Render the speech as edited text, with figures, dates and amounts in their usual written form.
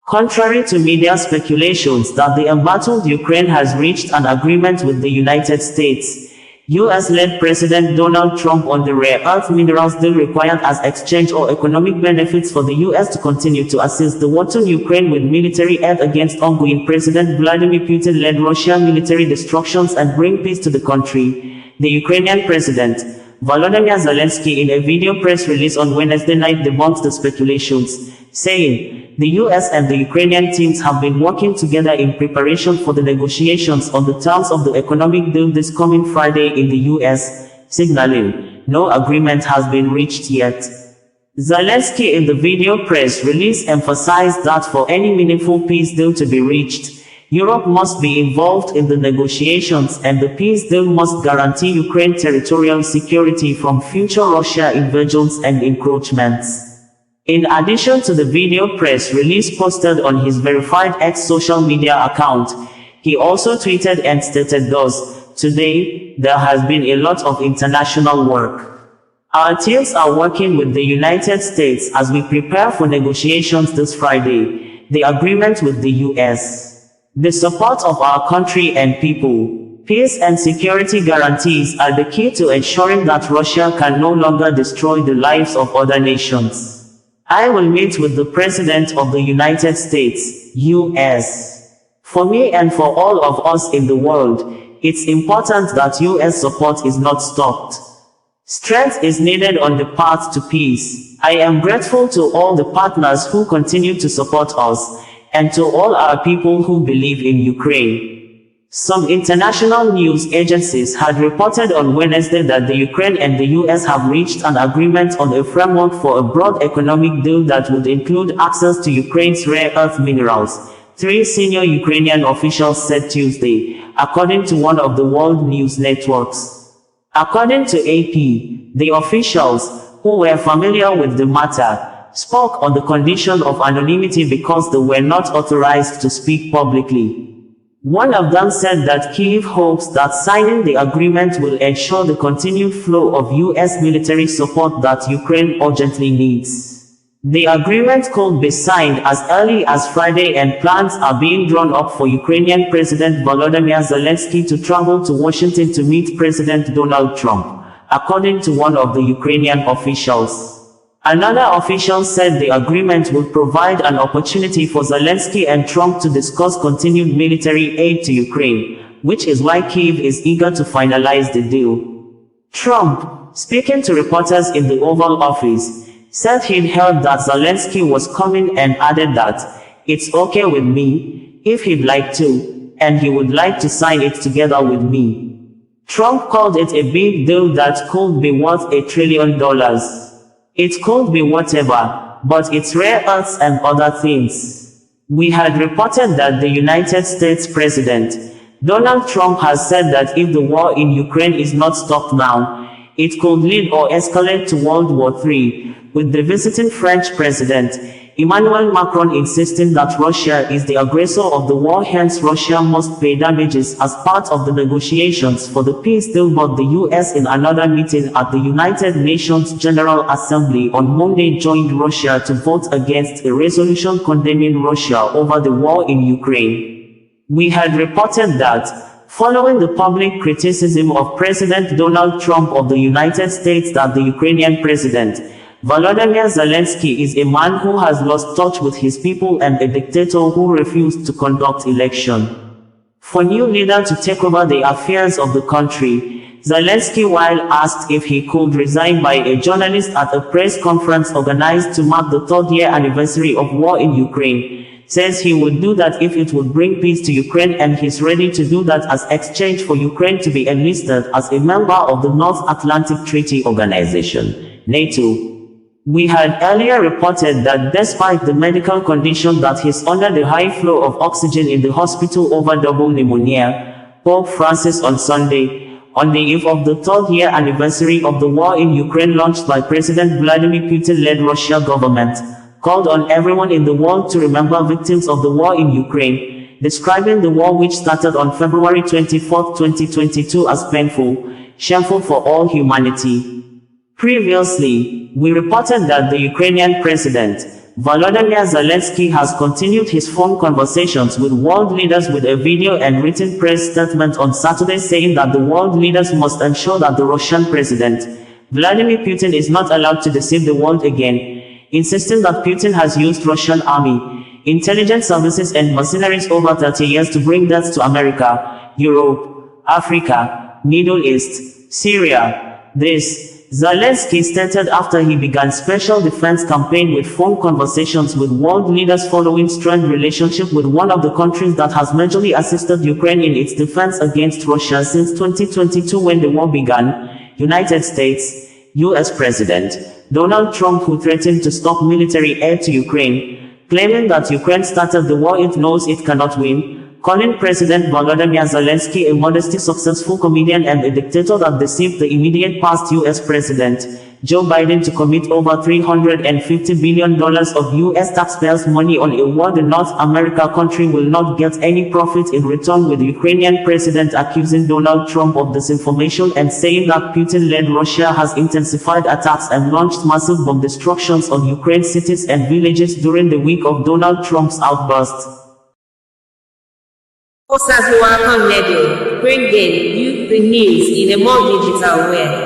Contrary to media speculations that the embattled Ukraine has reached an agreement with the United States, U.S.-led President Donald Trump on the rare earth minerals deal required as exchange or economic benefits for the U.S. to continue to assist the warton Ukraine with military aid against ongoing President Vladimir Putin-led Russian military destructions and bring peace to the country. The Ukrainian President, Volodymyr Zelenskyy, in a video press release on Wednesday night debunks the speculations, saying, "The US and the Ukrainian teams have been working together in preparation for the negotiations on the terms of the economic deal this coming Friday in the US, signaling, no agreement has been reached yet." Zelenskyy in the video press release emphasized that for any meaningful peace deal to be reached, Europe must be involved in the negotiations and the peace deal must guarantee Ukraine territorial security from future Russia invasions and encroachments. In addition to the video press release posted on his verified X social media account, he also tweeted and stated thus, "Today, there has been a lot of international work. Our teams are working with the United States as we prepare for negotiations this Friday, the agreement with the US. The support of our country and people, peace and security guarantees are the key to ensuring that Russia can no longer destroy the lives of other nations. I will meet with the President of the United States, US. For me and for all of us in the world, it's important that US support is not stopped. Strength is needed on the path to peace. I am grateful to all the partners who continue to support us, and to all our people who believe in Ukraine." Some international news agencies had reported on Wednesday that the Ukraine and the US have reached an agreement on a framework for a broad economic deal that would include access to Ukraine's rare earth minerals, three senior Ukrainian officials said Tuesday, according to one of the world news networks. According to AP, the officials, who were familiar with the matter, spoke on the condition of anonymity because they were not authorized to speak publicly. One of them said that Kyiv hopes that signing the agreement will ensure the continued flow of U.S. military support that Ukraine urgently needs. The agreement could be signed as early as Friday, and plans are being drawn up for Ukrainian President Volodymyr Zelenskyy to travel to Washington to meet President Donald Trump, according to one of the Ukrainian officials. Another official said the agreement would provide an opportunity for Zelenskyy and Trump to discuss continued military aid to Ukraine, which is why Kyiv is eager to finalize the deal. Trump, speaking to reporters in the Oval Office, said he'd heard that Zelenskyy was coming and added that, "It's okay with me, if he'd like to, and he would like to sign it together with me." Trump called it a big deal that could be worth $1 trillion. It could be whatever, but it's rare earths and other things. We had reported that the United States President, Donald Trump, has said that if the war in Ukraine is not stopped now, it could lead or escalate to World War III, with the visiting French President, Emmanuel Macron, insisting that Russia is the aggressor of the war, hence Russia must pay damages as part of the negotiations for the peace deal. But the US, in another meeting at the United Nations General Assembly on Monday, joined Russia to vote against a resolution condemning Russia over the war in Ukraine. We had reported that, following the public criticism of President Donald Trump of the United States that the Ukrainian President, Volodymyr Zelenskyy, is a man who has lost touch with his people and a dictator who refused to conduct election. For new leader to take over the affairs of the country, Zelenskyy, while asked if he could resign by a journalist at a press conference organized to mark the third-year anniversary of war in Ukraine, says he would do that if it would bring peace to Ukraine, and he's ready to do that as exchange for Ukraine to be enlisted as a member of the North Atlantic Treaty Organization, NATO. We had earlier reported that despite the medical condition that he's under the high flow of oxygen in the hospital over double pneumonia, Pope Francis on Sunday, on the eve of the third-year anniversary of the war in Ukraine launched by President Vladimir Putin-led Russia government, called on everyone in the world to remember victims of the war in Ukraine, describing the war, which started on February 24, 2022, as painful, shameful for all humanity. Previously, we reported that the Ukrainian President, Volodymyr Zelenskyy has continued his phone conversations with world leaders with a video and written press statement on Saturday saying that the world leaders must ensure that the Russian President Vladimir Putin is not allowed to deceive the world again, insisting that Putin has used Russian army, intelligence services and mercenaries over 30 years to bring death to America, Europe, Africa, Middle East, Syria. This, Zelenskyy stated after he began special defense campaign with phone conversations with world leaders following strained relationship with one of the countries that has majorly assisted Ukraine in its defense against Russia since 2022 when the war began, United States, U.S. President Donald Trump, who threatened to stop military aid to Ukraine, claiming that Ukraine started the war it knows it cannot win, calling President Volodymyr Zelenskyy a modestly successful comedian and a dictator that deceived the immediate past U.S. President Joe Biden to commit over $350 billion of U.S. taxpayers' money on a war the North America country will not get any profit in return, with the Ukrainian President accusing Donald Trump of disinformation and saying that Putin-led Russia has intensified attacks and launched massive bomb destructions on Ukraine cities and villages during the week of Donald Trump's outburst. Osasua Radio, bringing you the news in a more digital way.